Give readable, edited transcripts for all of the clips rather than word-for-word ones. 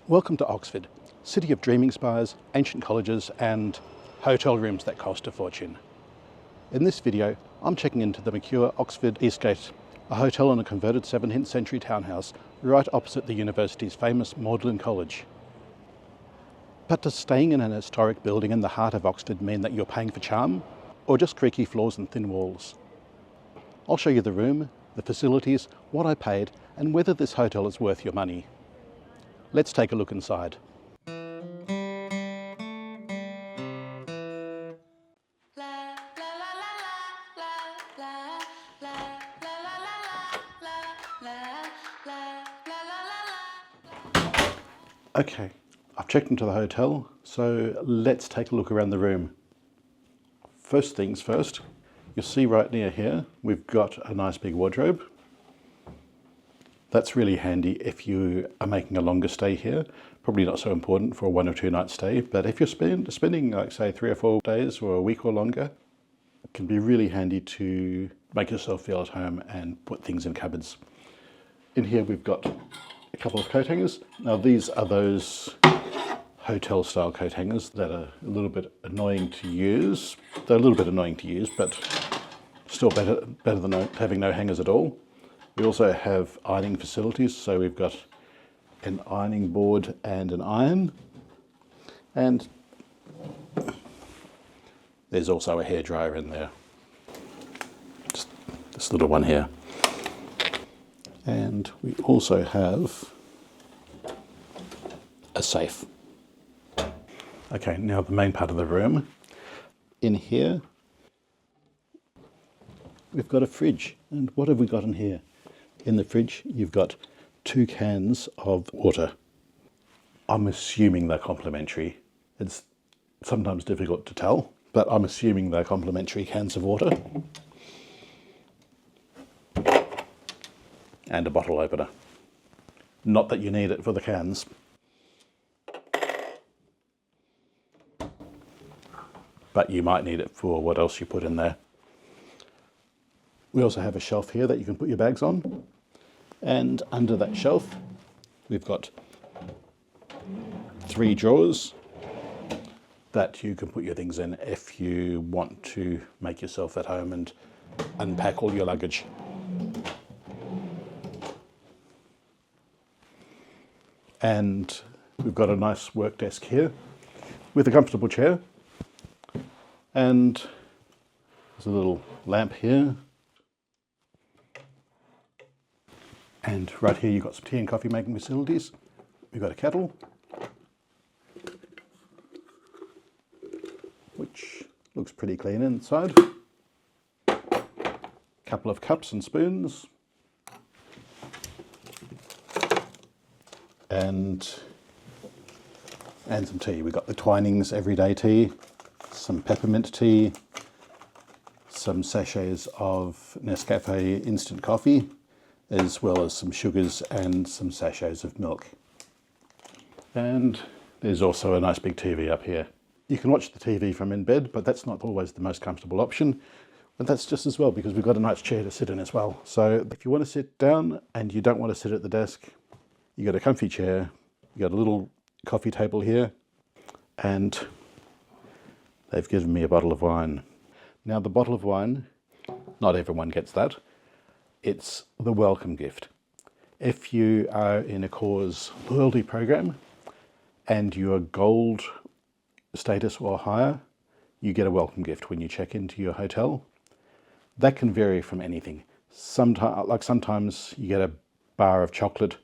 Welcome to Oxford, city of dreaming spires, ancient colleges and hotel rooms that cost a fortune. In this video, I'm checking into the Mercure Oxford Eastgate, a hotel in a converted 17th century townhouse right opposite the university's famous Magdalen College. But does staying in an historic building in the heart of Oxford mean that you're paying for charm, or just creaky floors and thin walls? I'll show you the room, the facilities, what I paid, and whether this hotel is worth your money. Let's take a look inside. Okay, I've checked into the hotel, so let's take a look around the room. First things first, you'll see right near here, we've got a nice big wardrobe. That's really handy if you are making a longer stay here. Probably not so important for a 1 or 2 night stay, but if you're spending like say 3 or 4 days or a week or longer, it can be really handy to make yourself feel at home and put things in cupboards. In here we've got a couple of coat hangers. Now these are those hotel style coat hangers that are a little bit annoying to use. They're a little bit annoying to use, but still better than having no hangers at all. We also have ironing facilities, so we've got an ironing board and an iron, and there's also a hairdryer in there, just this little one here. And we also have a safe. Okay, now the main part of the room. In here, we've got a fridge, and what have we got in here? In the fridge, you've got 2 cans of water. I'm assuming they're complimentary. It's sometimes difficult to tell, but I'm assuming they're complimentary cans of water. And a bottle opener. Not that you need it for the cans. But you might need it for what else you put in there. We also have a shelf here that you can put your bags on. And under that shelf, we've got 3 drawers that you can put your things in if you want to make yourself at home and unpack all your luggage. And we've got a nice work desk here with a comfortable chair. And there's a little lamp here. And right here you've got some tea and coffee making facilities. We've got a kettle, which looks pretty clean inside. Couple of cups and spoons. And some tea. We've got the Twinings everyday tea, some peppermint tea, some sachets of Nescafe instant coffee, as well as some sugars and some sachets of milk. And there's also a nice big TV up here. You can watch the TV from in bed, but that's not always the most comfortable option. But that's just as well, because we've got a nice chair to sit in as well. So if you want to sit down and you don't want to sit at the desk, you got a comfy chair, you got a little coffee table here, and they've given me a bottle of wine. Now the bottle of wine, not everyone gets that. It's the welcome gift. If you are in a cause loyalty program and you're gold status or higher, you get a welcome gift when you check into your hotel. That can vary from anything. Sometimes you get a bar of chocolate,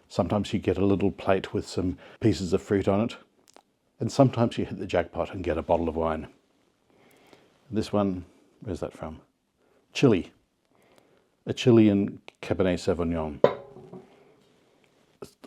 sometimes you get a little plate with some pieces of fruit on it, and sometimes you hit the jackpot and get a bottle of wine. This one, where's that from? Chile. A Chilean Cabernet Sauvignon.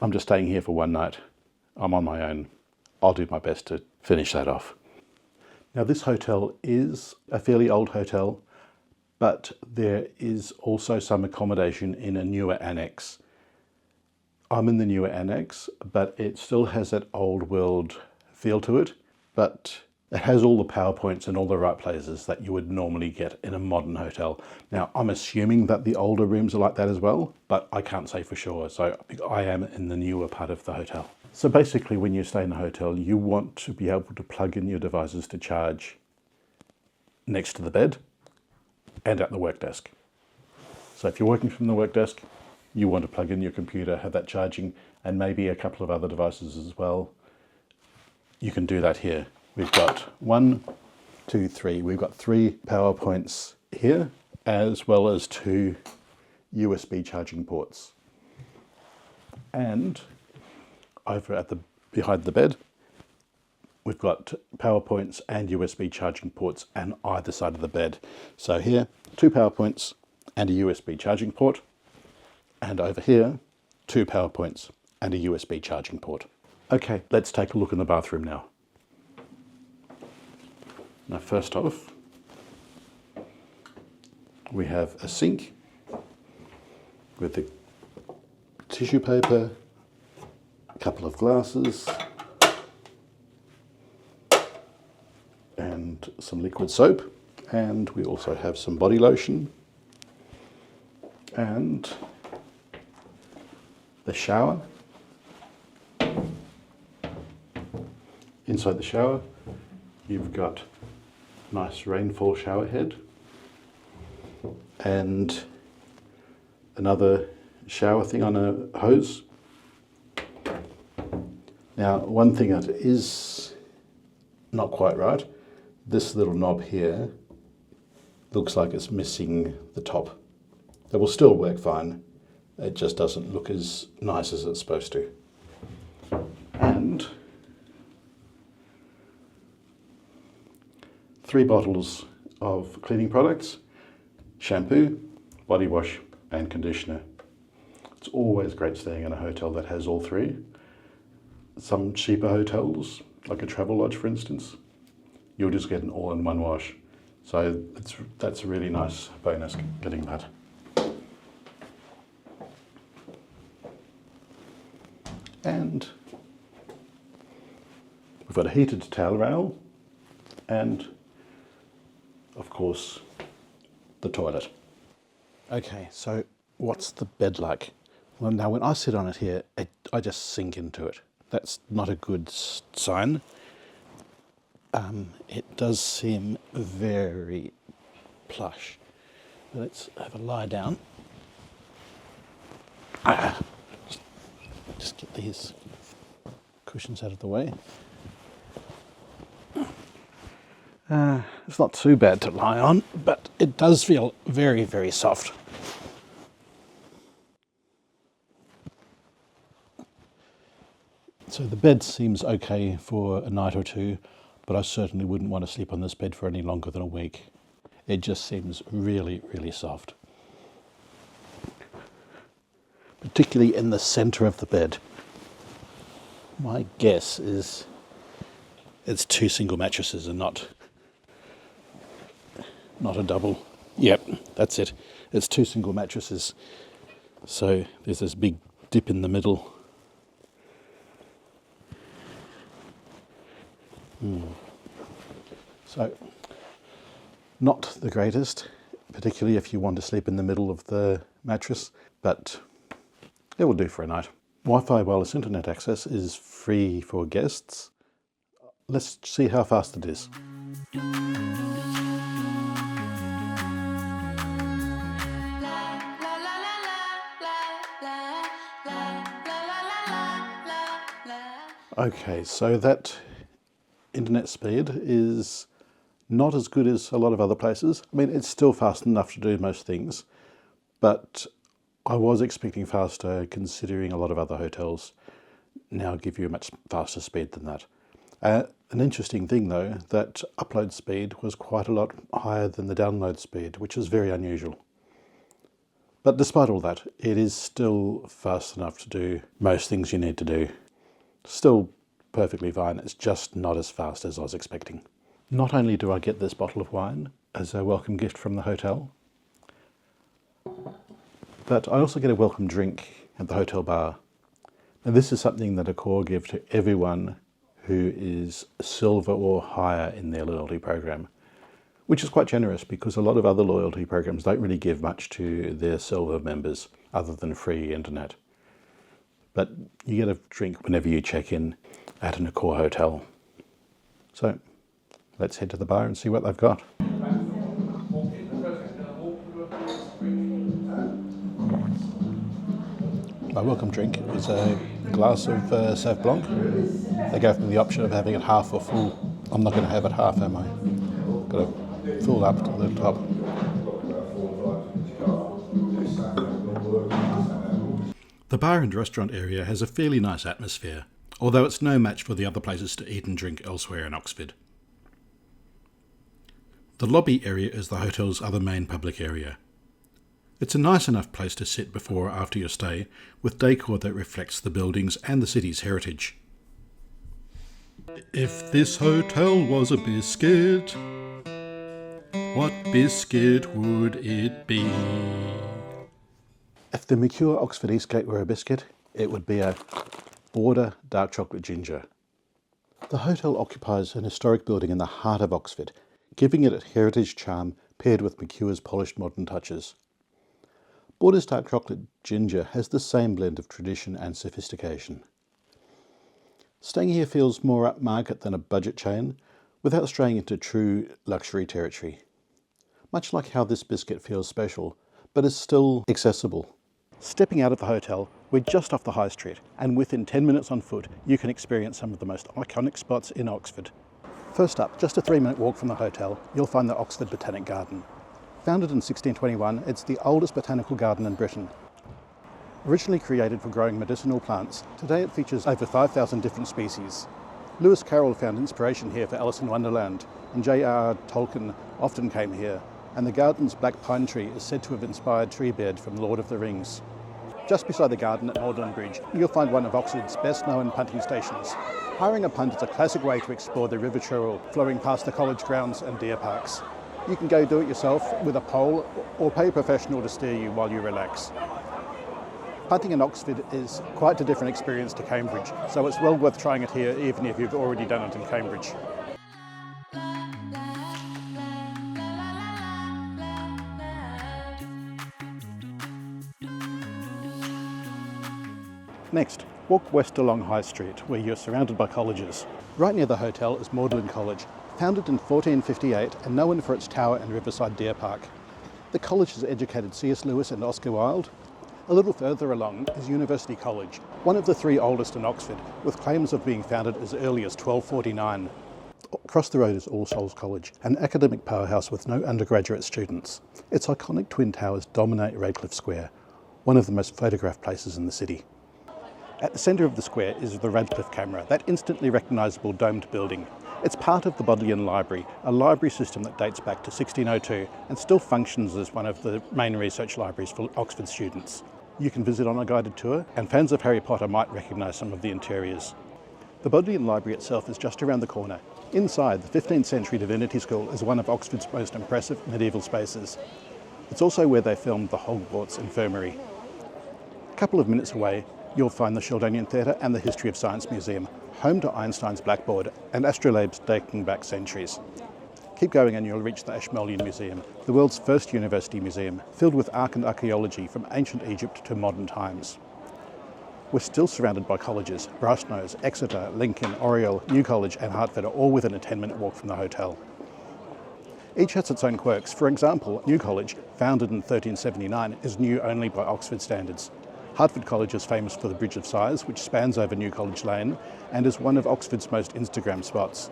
I'm just staying here for 1 night. I'm on my own. I'll do my best to finish that off. Now this hotel is a fairly old hotel, but there is also some accommodation in a newer annex. I'm in the newer annex, but it still has that old world feel to it, but It has all the PowerPoints in all the right places that you would normally get in a modern hotel. Now, I'm assuming that the older rooms are like that as well, but I can't say for sure. So I am in the newer part of the hotel. So basically, when you stay in a hotel, you want to be able to plug in your devices to charge next to the bed and at the work desk. So if you're working from the work desk, you want to plug in your computer, have that charging, and maybe a couple of other devices as well. You can do that here. We've got 1, 2, 3. We've got 3 power points here, as well as 2 USB charging ports. And over at the behind the bed, we've got power points and USB charging ports on either side of the bed. So here, 2 power points and a USB charging port. And over here, 2 power points and a USB charging port. Okay, let's take a look in the bathroom now. Now, first off, we have a sink with the tissue paper, a couple of glasses, and some liquid soap. And we also have some body lotion and the shower. Inside the shower, you've got nice rainfall shower head and another shower thing on a hose. Now, one thing that is not quite right, this little knob here looks like it's missing the top. It will still work fine, it just doesn't look as nice as it's supposed to. And 3 bottles of cleaning products, shampoo, body wash and conditioner. It's always great staying in a hotel that has all 3. Some cheaper hotels, like a Travelodge for instance, you'll just get an all-in-one wash. So that's a really nice bonus getting that. And we've got a heated towel rail and of course, the toilet. Okay, so what's the bed like? Well, now when I sit on it here, I just sink into it. That's not a good sign. It does seem very plush. Let's have a lie down. Just get these cushions out of the way. It's not too bad to lie on, but it does feel very, very soft. So the bed seems okay for a night or 2, but I certainly wouldn't want to sleep on this bed for any longer than a week. It just seems really, really soft. Particularly in the center of the bed. My guess is it's 2 single mattresses and not a double. Yep, that's it. It's 2 single mattresses. So there's this big dip in the middle. So not the greatest, particularly if you want to sleep in the middle of the mattress, but it will do for a night. Wi-Fi wireless internet access is free for guests. Let's see how fast it is. Okay, so that internet speed is not as good as a lot of other places. I mean, it's still fast enough to do most things, but I was expecting faster considering a lot of other hotels now give you a much faster speed than that. An interesting thing though, that upload speed was quite a lot higher than the download speed, which is very unusual. But despite all that, it is still fast enough to do most things you need to do. Still perfectly fine, it's just not as fast as I was expecting. Not only do I get this bottle of wine as a welcome gift from the hotel, but I also get a welcome drink at the hotel bar. And this is something that Accor give to everyone who is silver or higher in their loyalty program, which is quite generous because a lot of other loyalty programs don't really give much to their silver members other than free internet. But you get a drink whenever you check in at an Accor hotel. So let's head to the bar and see what they've got. My welcome drink is a glass of Sauv Blanc. They gave me the option of having it half or full. I'm not going to have it half, am I? Got to fill up to the top. The bar and restaurant area has a fairly nice atmosphere, although it's no match for the other places to eat and drink elsewhere in Oxford. The lobby area is the hotel's other main public area. It's a nice enough place to sit before or after your stay, with decor that reflects the buildings and the city's heritage. If this hotel was a biscuit, what biscuit would it be? If the Mercure Oxford Eastgate were a biscuit, it would be a Border dark chocolate ginger. The hotel occupies an historic building in the heart of Oxford, giving it a heritage charm paired with Mercure's polished modern touches. Border's dark chocolate ginger has the same blend of tradition and sophistication. Staying here feels more upmarket than a budget chain, without straying into true luxury territory. Much like how this biscuit feels special, but is still accessible. Stepping out of the hotel, we're just off the high street, and within 10 minutes on foot, you can experience some of the most iconic spots in Oxford. First up, just a 3-minute walk from the hotel, you'll find the Oxford Botanic Garden. Founded in 1621, it's the oldest botanical garden in Britain. Originally created for growing medicinal plants, today it features over 5,000 different species. Lewis Carroll found inspiration here for Alice in Wonderland, and J.R.R. Tolkien often came here, and the garden's black pine tree is said to have inspired Treebeard from Lord of the Rings. Just beside the garden at Magdalen Bridge, you'll find one of Oxford's best-known punting stations. Hiring a punt is a classic way to explore the River Cherwell, flowing past the college grounds and deer parks. You can go do it yourself with a pole or pay a professional to steer you while you relax. Punting in Oxford is quite a different experience to Cambridge, so it's well worth trying it here even if you've already done it in Cambridge. Next, walk west along High Street, where you're surrounded by colleges. Right near the hotel is Magdalen College, founded in 1458 and known for its tower and riverside deer park. The college has educated C.S. Lewis and Oscar Wilde. A little further along is University College, one of the 3 oldest in Oxford, with claims of being founded as early as 1249. Across the road is All Souls College, an academic powerhouse with no undergraduate students. Its iconic twin towers dominate Radcliffe Square, one of the most photographed places in the city. At the centre of the square is the Radcliffe Camera, that instantly recognisable domed building. It's part of the Bodleian Library, a library system that dates back to 1602 and still functions as one of the main research libraries for Oxford students. You can visit on a guided tour, and fans of Harry Potter might recognise some of the interiors. The Bodleian Library itself is just around the corner. Inside, the 15th century Divinity School is one of Oxford's most impressive medieval spaces. It's also where they filmed the Hogwarts Infirmary. A couple of minutes away, you'll find the Sheldonian Theatre and the History of Science Museum, home to Einstein's blackboard and astrolabes dating back centuries. Keep going and you'll reach the Ashmolean Museum, the world's first university museum, filled with art and archaeology from ancient Egypt to modern times. We're still surrounded by colleges. Brasenose, Exeter, Lincoln, Oriel, New College and Hertford are all within a 10-minute walk from the hotel. Each has its own quirks. For example, New College, founded in 1379, is new only by Oxford standards. Hertford College is famous for the Bridge of Sighs, which spans over New College Lane and is one of Oxford's most Instagram spots.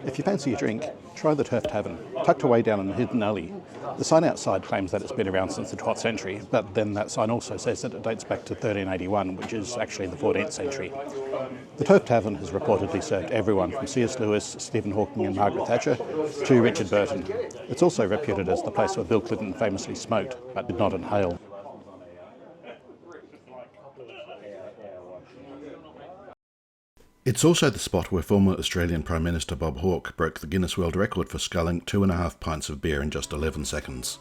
If you fancy a drink, try the Turf Tavern, tucked away down in a hidden alley. The sign outside claims that it's been around since the 12th century, but then that sign also says that it dates back to 1381, which is actually the 14th century. The Turf Tavern has reportedly served everyone from C.S. Lewis, Stephen Hawking and Margaret Thatcher to Richard Burton. It's also reputed as the place where Bill Clinton famously smoked, but did not inhale. It's also the spot where former Australian Prime Minister Bob Hawke broke the Guinness World Record for sculling 2.5 pints of beer in just 11 seconds.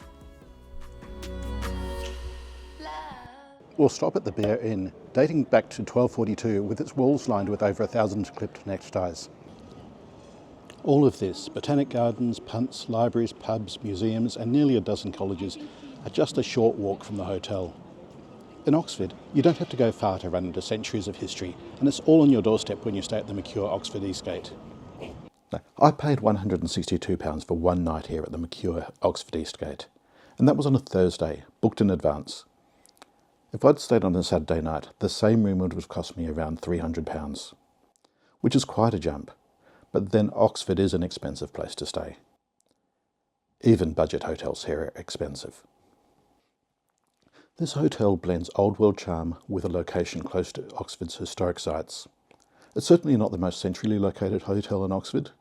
We'll stop at the Beer Inn, dating back to 1242 with its walls lined with over 1,000 clipped neckties. All of this, botanic gardens, punts, libraries, pubs, museums and nearly a dozen colleges are just a short walk from the hotel. In Oxford, you don't have to go far to run into centuries of history, and it's all on your doorstep when you stay at the Mercure Oxford Eastgate. Now, I paid £162 for one night here at the Mercure Oxford Eastgate, and that was on a Thursday, booked in advance. If I'd stayed on a Saturday night, the same room would have cost me around £300, which is quite a jump, but then Oxford is an expensive place to stay. Even budget hotels here are expensive. This hotel blends old world charm with a location close to Oxford's historic sites. It's certainly not the most centrally located hotel in Oxford,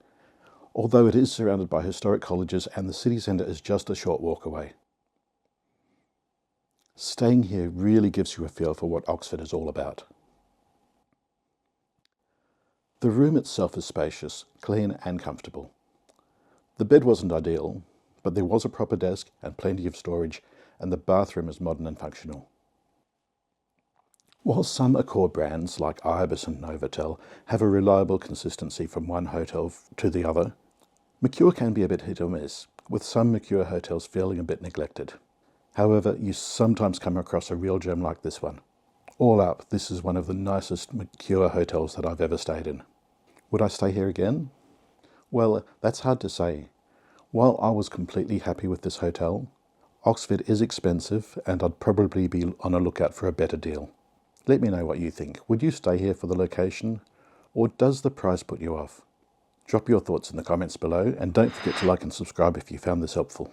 although it is surrounded by historic colleges and the city centre is just a short walk away. Staying here really gives you a feel for what Oxford is all about. The room itself is spacious, clean and comfortable. The bed wasn't ideal, but there was a proper desk and plenty of storage, and the bathroom is modern and functional. While some Accor brands like Ibis and Novotel have a reliable consistency from one hotel to the other, Mercure can be a bit hit or miss, with some Mercure hotels feeling a bit neglected. However, you sometimes come across a real gem like this one. All up, this is one of the nicest Mercure hotels that I've ever stayed in. Would I stay here again? Well, that's hard to say. While I was completely happy with this hotel, Oxford is expensive and I'd probably be on a lookout for a better deal. Let me know what you think. Would you stay here for the location, or does the price put you off? Drop your thoughts in the comments below and don't forget to like and subscribe if you found this helpful.